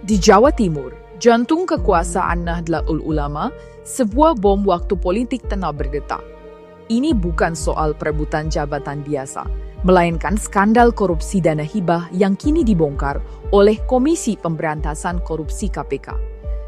Di Jawa Timur, jantung kekuasaan Nahdlatul Ulama, sebuah bom waktu politik tengah berdetak. Ini bukan soal perebutan jabatan biasa, melainkan skandal korupsi dana hibah yang kini dibongkar oleh Komisi Pemberantasan Korupsi KPK.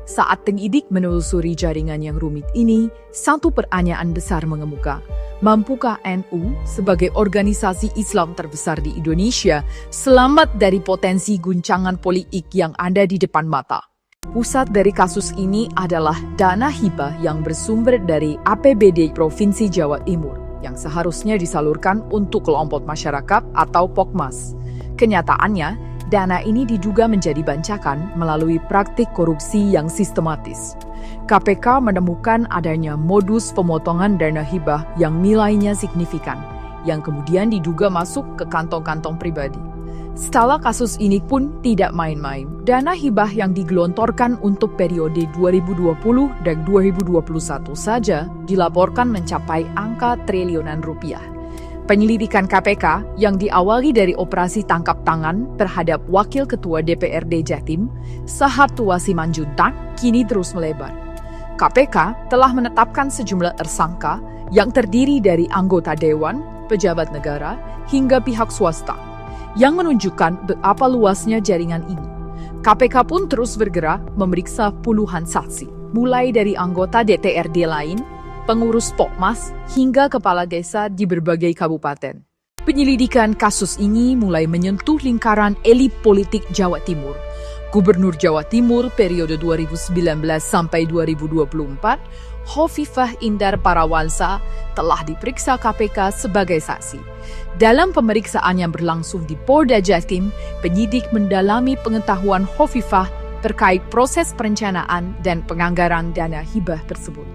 Saat penyidik menelusuri jaringan yang rumit ini, satu pertanyaan besar mengemuka. Mampukah NU sebagai organisasi Islam terbesar di Indonesia selamat dari potensi guncangan politik yang ada di depan mata? Pusat dari kasus ini adalah dana hibah yang bersumber dari APBD Provinsi Jawa Timur yang seharusnya disalurkan untuk kelompok masyarakat atau Pokmas. Kenyataannya, dana ini diduga menjadi bancakan melalui praktik korupsi yang sistematis. KPK menemukan adanya modus pemotongan dana hibah yang nilainya signifikan, yang kemudian diduga masuk ke kantong-kantong pribadi. Setelah kasus ini pun tidak main-main, dana hibah yang digelontorkan untuk periode 2020 dan 2021 saja dilaporkan mencapai angka triliunan rupiah. Penyelidikan KPK yang diawali dari operasi tangkap tangan terhadap Wakil Ketua DPRD Jatim, Sahartua Simanjuntak, kini terus melebar. KPK telah menetapkan sejumlah tersangka yang terdiri dari anggota dewan, pejabat negara, hingga pihak swasta, yang menunjukkan betapa luasnya jaringan ini. KPK pun terus bergerak memeriksa puluhan saksi, mulai dari anggota DPRD lain, pengurus Pokmas, hingga kepala desa di berbagai kabupaten. Penyelidikan kasus ini mulai menyentuh lingkaran elit politik Jawa Timur. Gubernur Jawa Timur periode 2019 sampai 2024, Hovifah Indar Parawansa telah diperiksa KPK sebagai saksi. Dalam pemeriksaan yang berlangsung di Polda Jatim, penyidik mendalami pengetahuan Hovifah terkait proses perencanaan dan penganggaran dana hibah tersebut.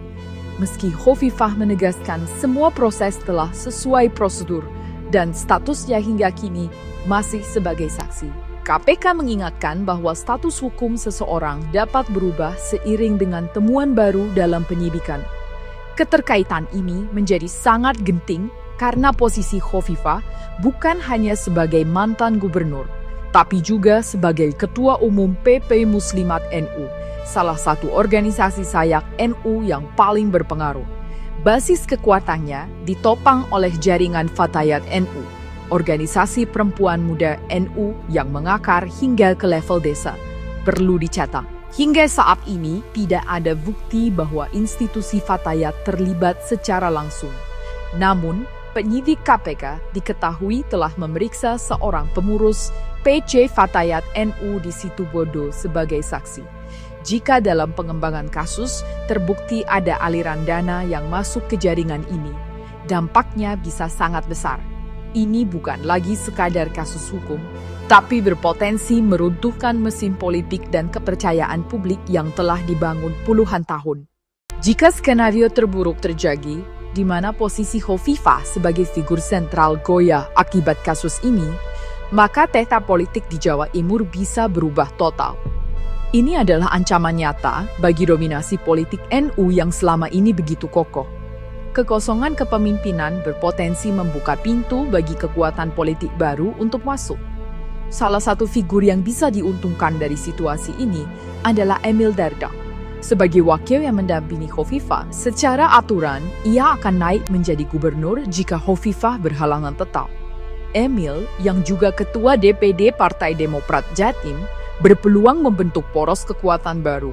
Meski Hovifah menegaskan semua proses telah sesuai prosedur dan statusnya hingga kini masih sebagai saksi, KPK mengingatkan bahwa status hukum seseorang dapat berubah seiring dengan temuan baru dalam penyidikan. Keterkaitan ini menjadi sangat genting karena posisi Hovifah bukan hanya sebagai mantan gubernur, tapi juga sebagai Ketua Umum PP Muslimat NU, salah satu organisasi sayap NU yang paling berpengaruh. Basis kekuatannya ditopang oleh jaringan Fatayat NU, organisasi perempuan muda NU yang mengakar hingga ke level desa. Perlu dicatat, hingga saat ini tidak ada bukti bahwa institusi Fatayat terlibat secara langsung. Namun, penyidik KPK diketahui telah memeriksa seorang pengurus PC Fatayat NU di Situbondo sebagai saksi. Jika dalam pengembangan kasus terbukti ada aliran dana yang masuk ke jaringan ini, dampaknya bisa sangat besar. Ini bukan lagi sekadar kasus hukum, tapi berpotensi meruntuhkan mesin politik dan kepercayaan publik yang telah dibangun puluhan tahun. Jika skenario terburuk terjadi, di mana posisi Hovifah sebagai figur sentral goyah akibat kasus ini, maka peta politik di Jawa Timur bisa berubah total. Ini adalah ancaman nyata bagi dominasi politik NU yang selama ini begitu kokoh. Kekosongan kepemimpinan berpotensi membuka pintu bagi kekuatan politik baru untuk masuk. Salah satu figur yang bisa diuntungkan dari situasi ini adalah Emil Dardak. Sebagai wakil yang mendampingi Hovifah, secara aturan ia akan naik menjadi gubernur jika Hovifah berhalangan tetap. Emil, yang juga ketua DPD Partai Demokrat Jatim, berpeluang membentuk poros kekuatan baru.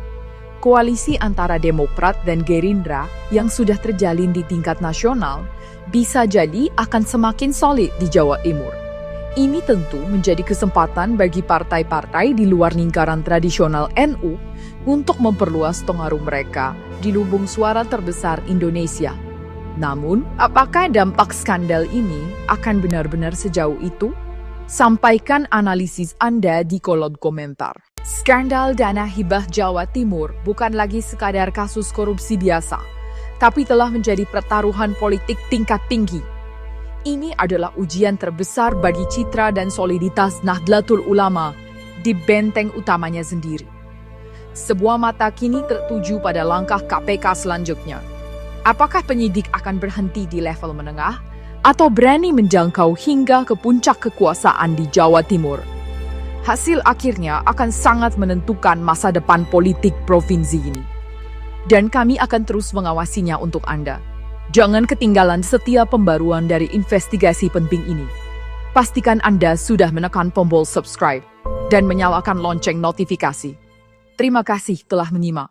Koalisi antara Demokrat dan Gerindra yang sudah terjalin di tingkat nasional bisa jadi akan semakin solid di Jawa Timur. Ini tentu menjadi kesempatan bagi partai-partai di luar lingkaran tradisional NU untuk memperluas pengaruh mereka di lumbung suara terbesar Indonesia. Namun, apakah dampak skandal ini akan benar-benar sejauh itu? Sampaikan analisis Anda di kolom komentar. Skandal dana hibah Jawa Timur bukan lagi sekadar kasus korupsi biasa, tapi telah menjadi pertaruhan politik tingkat tinggi. Ini adalah ujian terbesar bagi citra dan soliditas Nahdlatul Ulama di benteng utamanya sendiri. Sebuah mata kini tertuju pada langkah KPK selanjutnya. Apakah penyidik akan berhenti di level menengah atau berani menjangkau hingga ke puncak kekuasaan di Jawa Timur? Hasil akhirnya akan sangat menentukan masa depan politik provinsi ini. Dan kami akan terus mengawasinya untuk Anda. Jangan ketinggalan setiap pembaruan dari investigasi penting ini. Pastikan Anda sudah menekan tombol subscribe dan menyalakan lonceng notifikasi. Terima kasih telah menyimak.